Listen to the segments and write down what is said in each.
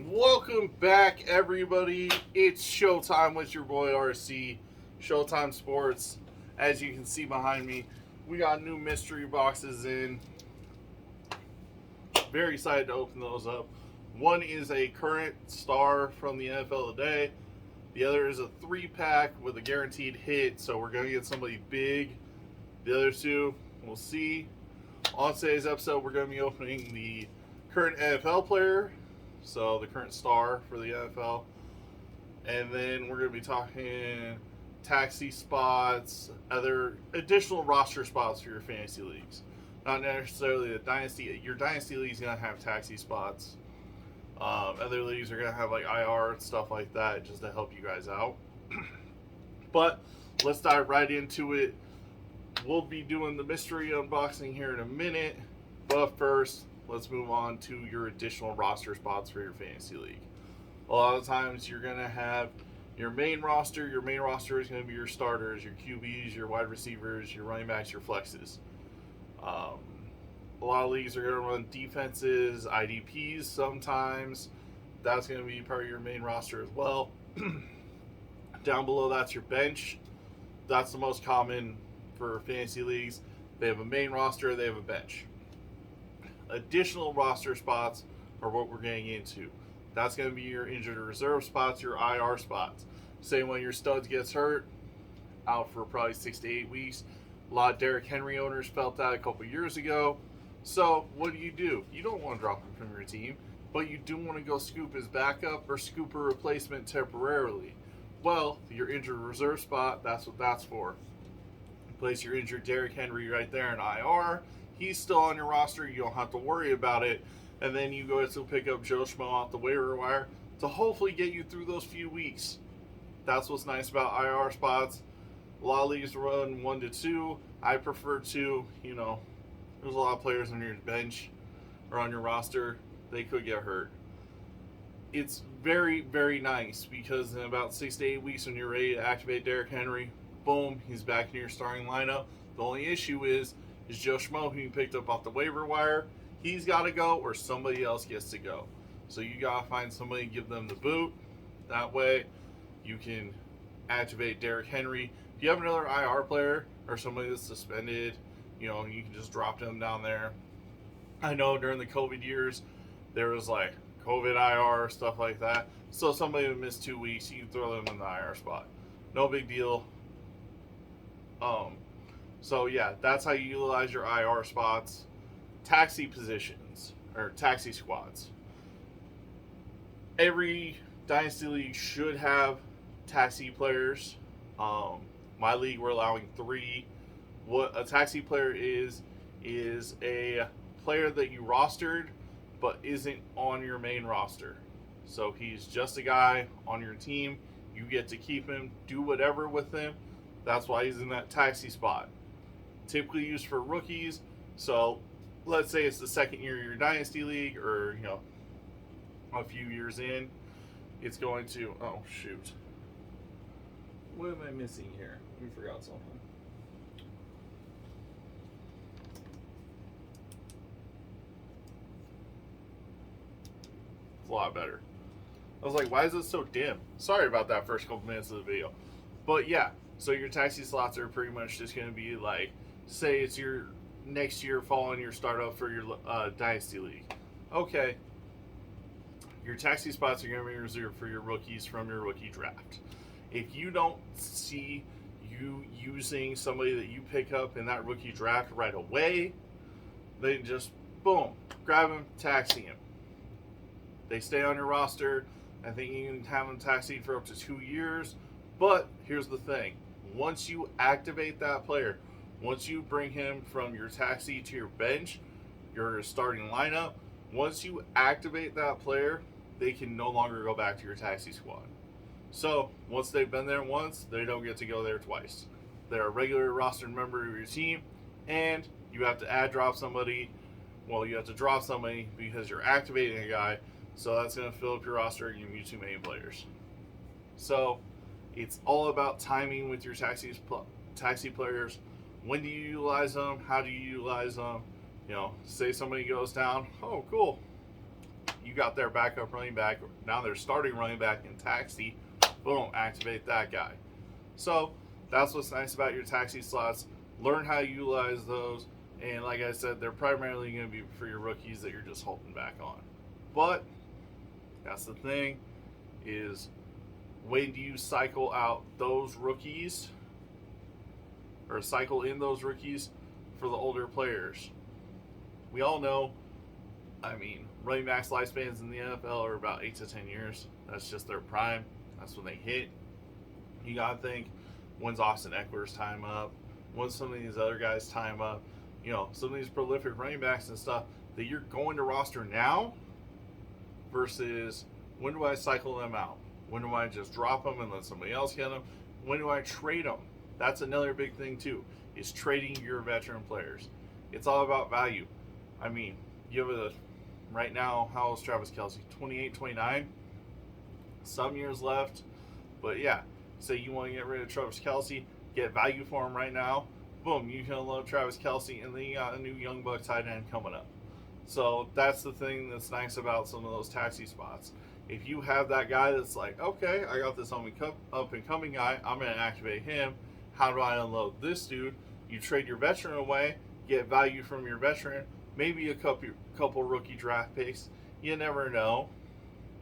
Welcome back, everybody. It's Showtime with your boy RC, Showtime Sports. As you can see behind me, we got new mystery boxes in. Very excited to open those up. One is a current star from the NFL today. The other is a 3-pack with a guaranteed hit, so we're going to get somebody big. The other two, we'll see. On today's episode, we're going to be opening the current NFL player, so the current star for the NFL. And then we're going to be talking taxi spots, other additional roster spots for your fantasy leagues. Not necessarily the dynasty. Your dynasty league is going to have taxi spots. Other leagues are going to have like IR and stuff like that just to help you guys out. But let's dive right into it. We'll be doing the mystery unboxing here in a minute. But first, let's move on to your additional roster spots for your fantasy league. A lot of times you're going to have your main roster. Your main roster is going to be your starters, your QBs, your wide receivers, your running backs, your flexes. A lot of leagues are going to run defenses, IDPs sometimes. That's going to be part of your main roster as well. Down below, that's your bench. That's the most common for fantasy leagues. They have a main roster, they have a bench. Additional roster spots are what we're getting into. That's going to be your injured reserve spots, your IR spots. Say when your studs gets hurt, out for probably 6 to 8 weeks. A lot of Derrick Henry owners felt that a couple years ago. So what do? You don't want to drop him from your team, but you do want to go scoop his backup or scoop a replacement temporarily. Well, your injured reserve spot, that's what that's for. Place your injured Derrick Henry right there in IR. He's still on your roster. You don't have to worry about it. And then you go to pick up Joe Schmo off the waiver wire to hopefully get you through those few weeks. That's what's nice about IR spots. A lot of leagues run 1 to 2. I prefer 2. There's a lot of players on your bench or on your roster. They could get hurt. It's very, very nice because in about 6 to 8 weeks when you're ready to activate Derrick Henry, boom, he's back in your starting lineup. The only issue is Joe Schmo, who you picked up off the waiver wire. He's got to go or somebody else gets to go. So you got to find somebody and give them the boot. That way you can activate Derrick Henry. If you have another IR player or somebody that's suspended, you can just drop them down there. I know during the COVID years, there was like COVID IR, stuff like that. So somebody would miss 2 weeks, you can throw them in the IR spot. No big deal. So yeah, that's how you utilize your IR spots. Taxi positions, or taxi squads. Every Dynasty League should have taxi players. My league, we're allowing 3. What a taxi player is a player that you rostered but isn't on your main roster. So he's just a guy on your team. You get to keep him, do whatever with him. That's why he's in that taxi spot. Typically used for rookies. So let's say it's the second year of your Dynasty League or, a few years in. It's going to, oh shoot. What am I missing here? We forgot something. A lot better. I was like, why is it so dim? Sorry about that first couple minutes of the video. But yeah, so your taxi slots are pretty much just going to be like, say it's your next year following your startup for your Dynasty League. Okay, your taxi spots are going to be reserved for your rookies from your rookie draft. If you don't see you using somebody that you pick up in that rookie draft right away, then just, boom, grab him, taxi him. They stay on your roster. I think you can have them taxied for up to 2 years. But here's the thing. Once you activate that player, once you bring him from your taxi to your bench, your starting lineup, once you activate that player, they can no longer go back to your taxi squad. So once they've been there once, they don't get to go there twice. They're a regular rostered member of your team, and you have to drop somebody. Well, you have to drop somebody because you're activating a guy. So that's going to fill up your roster and give you too many players. So it's all about timing with your taxi players. When do you utilize them? How do you utilize them? Say somebody goes down. Oh, cool. You got their backup running back, now they're starting running back in taxi, boom, activate that guy. So that's what's nice about your taxi slots. Learn how to utilize those. And like I said, they're primarily going to be for your rookies that you're just holding back on. But that's the thing, is when do you cycle out those rookies or cycle in those rookies for the older players? We all know, I mean, running backs lifespans in the NFL are about 8 to 10 years. That's just their prime. That's when they hit. You got to think, when's Austin Eckler's time up? When's some of these other guys' time up? You know, some of these prolific running backs and stuff that you're going to roster now versus when do I cycle them out? When do I just drop them and let somebody else get them? When do I trade them? That's another big thing too, is trading your veteran players. It's all about value. I mean, you have right now, how old is Travis Kelce? 28, 29? Some years left. But yeah, say you want to get rid of Travis Kelce, get value for him right now. Boom, you can unload Travis Kelce, and then you got a new young buck tight end coming up. So that's the thing that's nice about some of those taxi spots. If you have that guy that's like, okay, I got this up and coming guy, I'm going to activate him. How do I unload this dude? You trade your veteran away, get value from your veteran, maybe a couple rookie draft picks. You never know.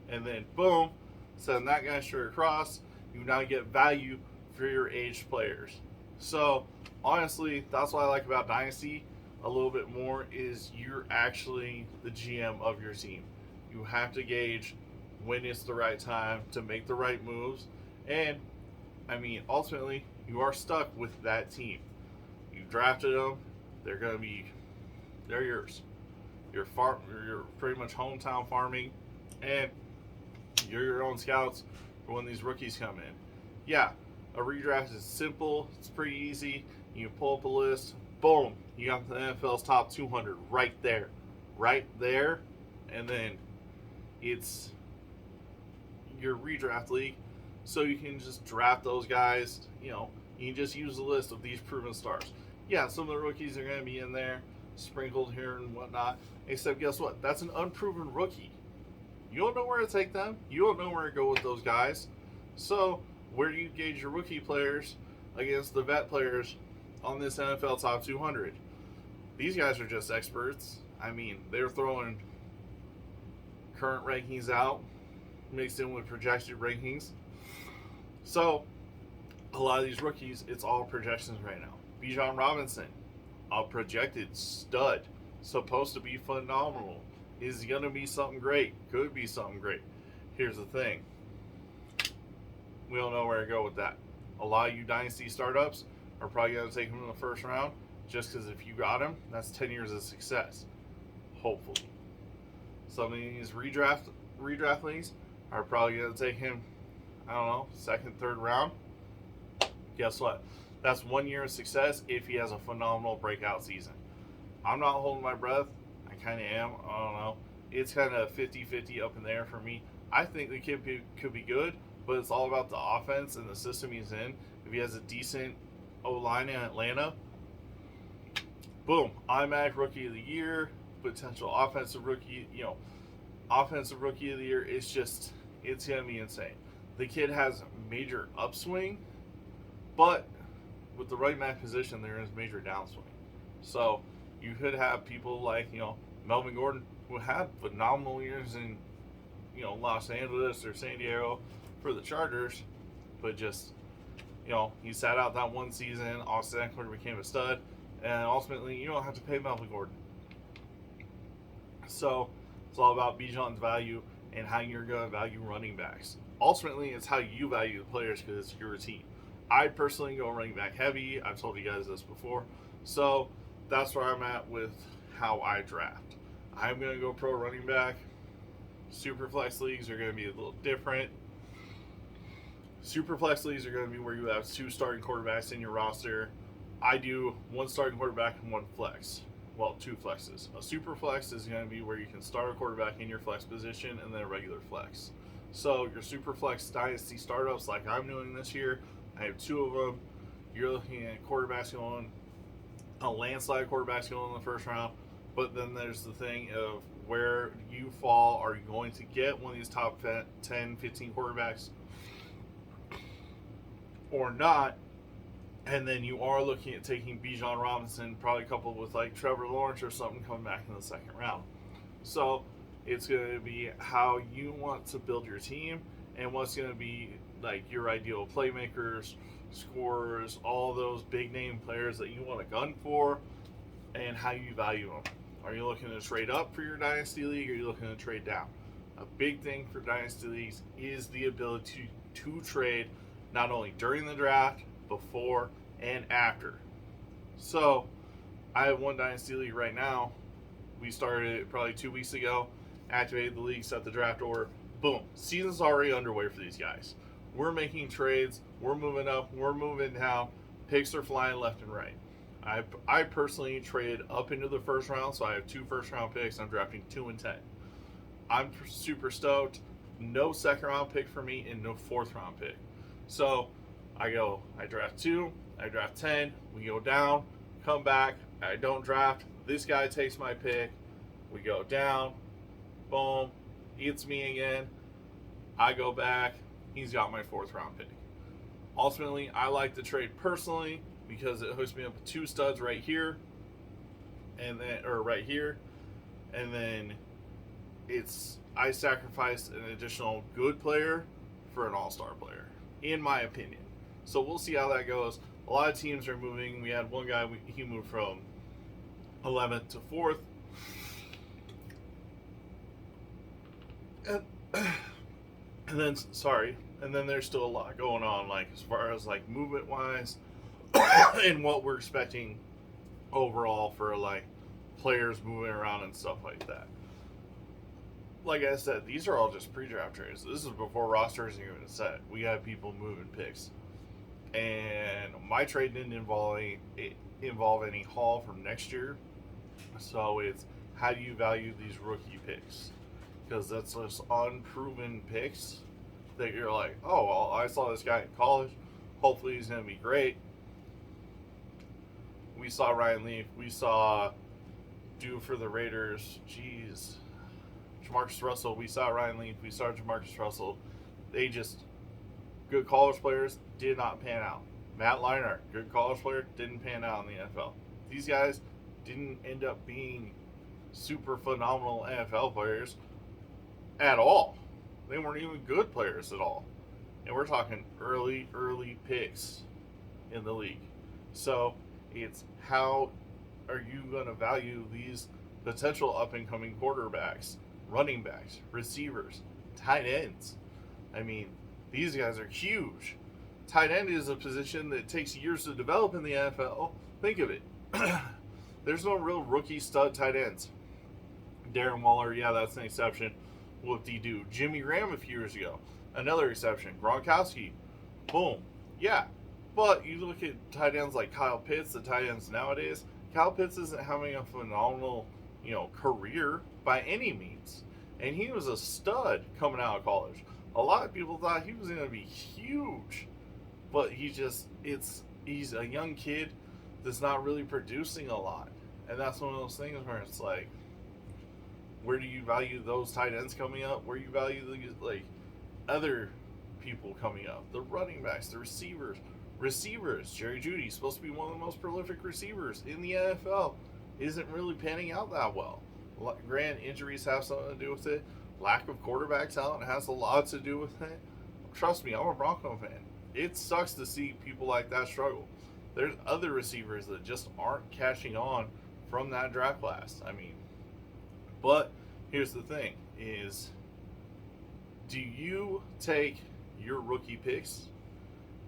And then boom, send that guy straight across. You now get value for your aged players. So honestly, that's what I like about Dynasty a little bit more, is you're actually the GM of your team. You have to gauge when it's the right time to make the right moves. And I mean, ultimately, you are stuck with that team. You drafted them, they're yours. You're pretty much hometown farming, and you're your own scouts for when these rookies come in. Yeah, a redraft is simple, it's pretty easy. You pull up a list, boom, you got the NFL's top 200 right there, and then it's your redraft league, so you can just draft those guys. You know, you can just use the list of these proven stars. Yeah, some of the rookies are going to be in there, sprinkled here and whatnot, except guess what? That's an unproven rookie. You don't know where to take them. You don't know where to go with those guys. So where do you gauge your rookie players against the vet players on this NFL top 200? These guys are just experts. I mean, they're throwing current rankings out, mixed in with projected rankings. So a lot of these rookies, it's all projections right now. Bijan Robinson, a projected stud, supposed to be phenomenal. Is going to be something great. Could be something great. Here's the thing. We don't know where to go with that. A lot of you Dynasty startups are probably going to take him in the first round, just because if you got him, that's 10 years of success. Hopefully. Some of these redraft leagues are probably going to take him, I don't know, second, third round. Guess what? That's 1 year of success if he has a phenomenal breakout season. I'm not holding my breath. I kind of am. I don't know. It's kind of 50-50 up in there for me. I think the kid could be good, but it's all about the offense and the system he's in. If he has a decent O-line in Atlanta, boom, automatic rookie of the year, potential offensive rookie of the year. It's going to be insane. The kid has major upswing, but with the right man position, there is major downswing. So you could have people like, Melvin Gordon, who had phenomenal years in, Los Angeles or San Diego for the Chargers, but just, he sat out that one season. Austin Eckler became a stud, and ultimately, you don't have to pay Melvin Gordon. So it's all about Bijan's value and how you're going to value running backs. Ultimately, it's how you value the players, because it's your team. I personally go running back heavy. I've told you guys this before. So that's where I'm at with how I draft. I'm going to go pro running back. Superflex leagues are going to be a little different. Superflex leagues are going to be where you have 2 starting quarterbacks in your roster. I do 1 starting quarterback and 1 flex. Well, 2 flexes. A super flex is going to be where you can start a quarterback in your flex position, and then a regular flex. So your super flex dynasty startups like I'm doing this year, I have 2 of them. You're looking at quarterbacks going, a landslide quarterbacks going in the first round. But then there's the thing of where you fall. Are you going to get one of these top 10, 15 quarterbacks or not? And then you are looking at taking Bijan Robinson, probably coupled with like Trevor Lawrence or something, coming back in the second round. So it's going to be how you want to build your team and what's going to be like your ideal playmakers, scorers, all those big name players that you want to gun for, and how you value them. Are you looking to trade up for your Dynasty League, or are you looking to trade down? A big thing for Dynasty Leagues is the ability to trade not only during the draft, before, and after. So, I have one Dynasty League right now. We started it probably 2 weeks ago, activated the league, set the draft order. Boom. Season's already underway for these guys. We're making trades. We're moving up. We're moving down. Picks are flying left and right. I personally traded up into the first round, so I have 2 first-round picks. I'm drafting 2 and 10. I'm super stoked. No second-round pick for me and no fourth-round pick. So I draft 2, I draft 10, we go down, come back, I don't draft. This guy takes my pick. We go down, boom, it's me again. I go back, he's got my 4th-round pick. Ultimately, I like the trade personally because it hooks me up with 2 studs right here, and then I sacrificed an additional good player for an all-star player, in my opinion. So we'll see how that goes. A lot of teams are moving. We had one guy, he moved from 11th to 4th. And then there's still a lot going on, like as far as like movement wise and what we're expecting overall for like players moving around and stuff like that. Like I said, these are all just pre-draft trades. This is before rosters are even set. We have people moving picks. And my trade didn't involve any haul from next year. So it's how do you value these rookie picks? Because that's just unproven picks that you're like, oh, well, I saw this guy in college. Hopefully he's going to be great. We saw Ryan Leaf. We saw do for the Raiders. Jeez. Jamarcus Russell. We saw Ryan Leaf. We saw Jamarcus Russell. They just, good college players, did not pan out. Matt Leinart, good college player, didn't pan out in the NFL. These guys didn't end up being super phenomenal NFL players at all. They weren't even good players at all. And we're talking early picks in the league. So it's how are you going to value these potential up-and-coming quarterbacks, running backs, receivers, tight ends? I mean, these guys are huge. Tight end is a position that takes years to develop in the NFL. Think of it. There's no real rookie stud tight ends. Darren Waller, yeah, that's an exception. Whoop-de-doo. Jimmy Graham a few years ago, another exception. Gronkowski, boom. Yeah, but you look at tight ends like Kyle Pitts, the tight ends nowadays. Kyle Pitts isn't having a phenomenal, career by any means. And he was a stud coming out of college. A lot of people thought he was going to be huge, but he's a young kid that's not really producing a lot. And that's one of those things where it's like, where do you value those tight ends coming up? Where do you value the other people coming up? The running backs, the receivers. Jerry Jeudy's supposed to be one of the most prolific receivers in the NFL. Isn't really panning out that well. Granted, injuries have something to do with it. Lack of quarterback talent has a lot to do with it. Trust me, I'm a Bronco fan. It sucks to see people like that struggle. There's other receivers that just aren't catching on from that draft class. I mean, but here's the thing is, do you take your rookie picks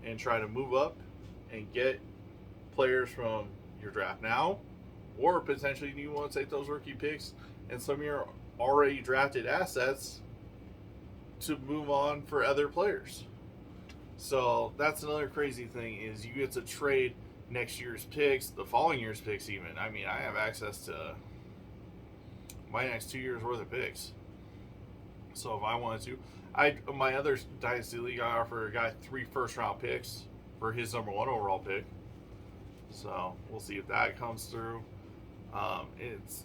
and try to move up and get players from your draft now? Or potentially do you want to take those rookie picks and some of your already drafted assets to move on for other players? So that's another crazy thing is you get to trade next year's picks, the following year's picks even. I mean, I have access to my next 2 years worth of picks. So if I wanted to, my other Dynasty League, I offer a guy 3 first-round picks for his number 1 overall pick. So we'll see if that comes through.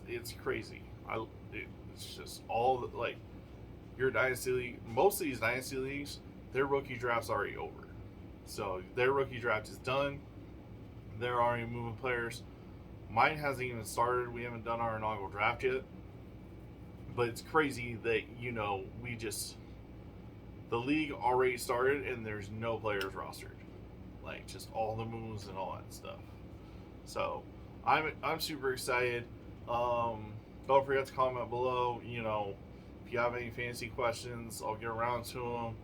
It's crazy. It's just all like your dynasty league. Most of these dynasty leagues, their rookie draft's already over. So their rookie draft is done. They're already moving players. Mine hasn't even started. We haven't done our inaugural draft yet. But it's crazy that, the league already started and there's no players rostered. Like, just all the moves and all that stuff. So, I'm super excited. Don't forget to comment below. If you have any fantasy questions, I'll get around to them.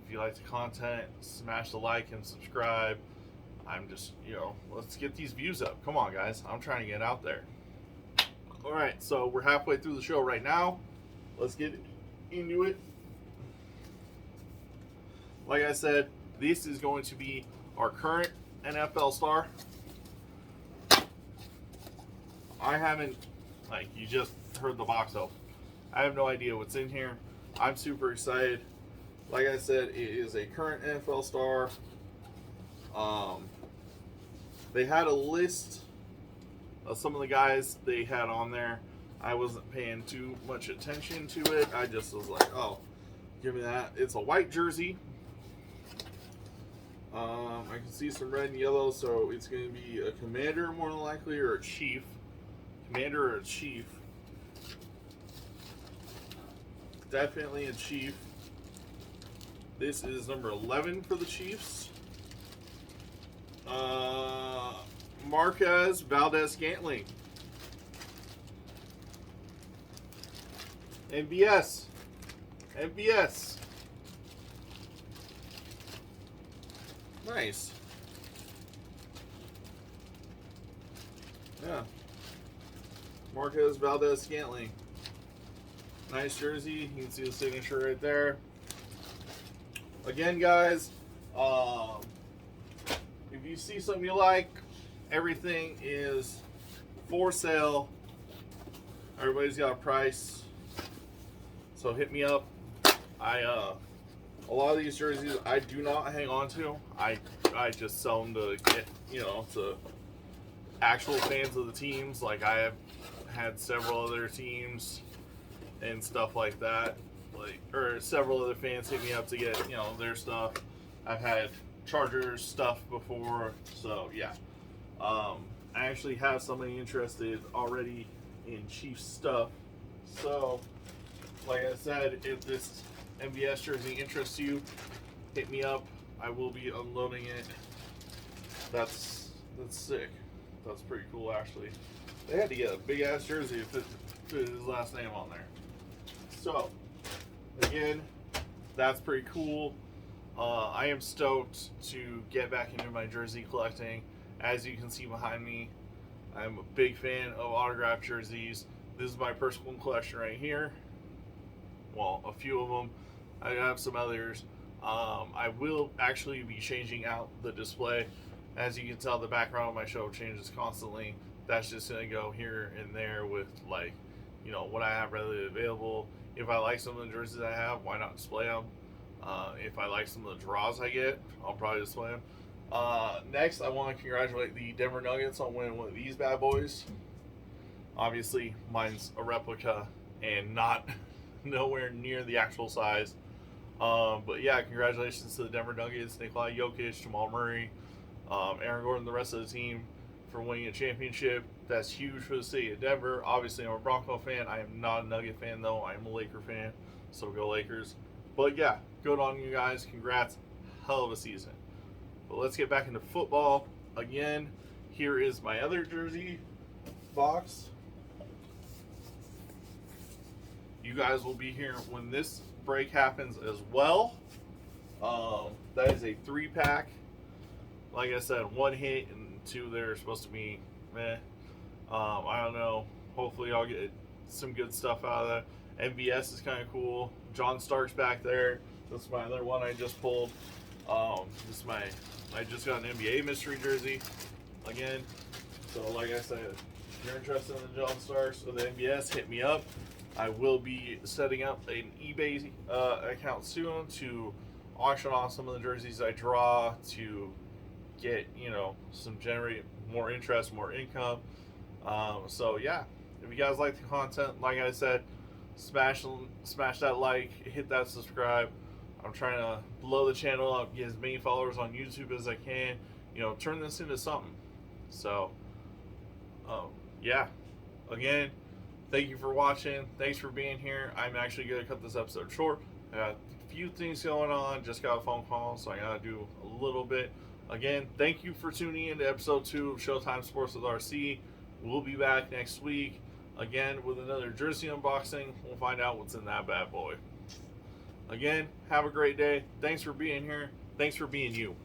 If you like the content, smash the like and subscribe. I'm just, let's get these views up. Come on, guys. I'm trying to get out there. All right, so we're halfway through the show right now. Let's get into it. Like I said, this is going to be our current NFL star. I haven't, you just heard the box open. I have no idea what's in here. I'm super excited. Like I said, it is a current NFL star. They had a list of some of the guys they had on there. I wasn't paying too much attention to it. I just was like, oh, give me that. It's a white jersey. I can see some red and yellow, so it's going to be a commander more than likely, or a chief. Commander or a chief. Definitely a chief. This is number 11 for the Chiefs. Marquez Valdez-Scantling. MVS. Nice. Yeah. Marquez Valdez-Scantling. Nice jersey. You can see the signature right there. Again, guys, if you see something you like, everything is for sale. Everybody's got a price. So hit me up. A lot of these jerseys I do not hang on to. I just sell them to get, to actual fans of the teams. Like, I have had several other teams and stuff like that. Or several other fans hit me up to get, their stuff. I've had Chargers stuff before, so yeah. I actually have somebody interested already in Chiefs stuff. So, like I said, if this MVS jersey interests you, hit me up. I will be unloading it. That's sick. That's pretty cool, actually. They had to get a big ass jersey to fit his last name on there. So, again, that's pretty cool. I am stoked to get back into my jersey collecting. As you can see behind me, I'm a big fan of autographed jerseys. This is my personal collection right here. Well, a few of them. I have some others. I will actually be changing out the display. As you can tell, the background of my show changes constantly. That's just going to go here and there with, what I have readily available. If I like some of the jerseys I have, why not display them? If I like some of the draws I get, I'll probably display them. Next, I want to congratulate the Denver Nuggets on winning one of these bad boys. Obviously, mine's a replica and not nowhere near the actual size. But yeah, congratulations to the Denver Nuggets, Nikola Jokic, Jamal Murray, Aaron Gordon, the rest of the team for winning a championship. That's huge for the city of Denver. Obviously, I'm a Bronco fan. I am not a Nugget fan, though. I am a Laker fan, so go Lakers. But yeah, good on you guys. Congrats. Hell of a season. But let's get back into football. Again, here is my other jersey box. You guys will be here when this break happens as well. That is a 3-pack. Like I said, 1 hit and 2 they're supposed to be meh. I don't know. Hopefully I'll get some good stuff out of that. MVS is kind of cool. John Stark's back there. That's my other one I just pulled. I just got an NBA mystery jersey again. So like I said, if you're interested in the John Starks or the MVS, hit me up. I will be setting up an eBay account soon to auction off some of the jerseys I draw to get, generate more interest, more income. So yeah, If you guys like the content, like I said, smash that like, hit that subscribe. I'm trying to blow the channel up, get as many followers on YouTube as I can. Turn this into something. So, yeah. Again, thank you for watching. Thanks for being here. I'm actually going to cut this episode short. I got a few things going on. Just got a phone call, so I got to do a little bit. Again, thank you for tuning in to episode 2 of Showtime Sports with RC. We'll be back next week, again, with another jersey unboxing. We'll find out what's in that bad boy. Again, have a great day. Thanks for being here. Thanks for being you.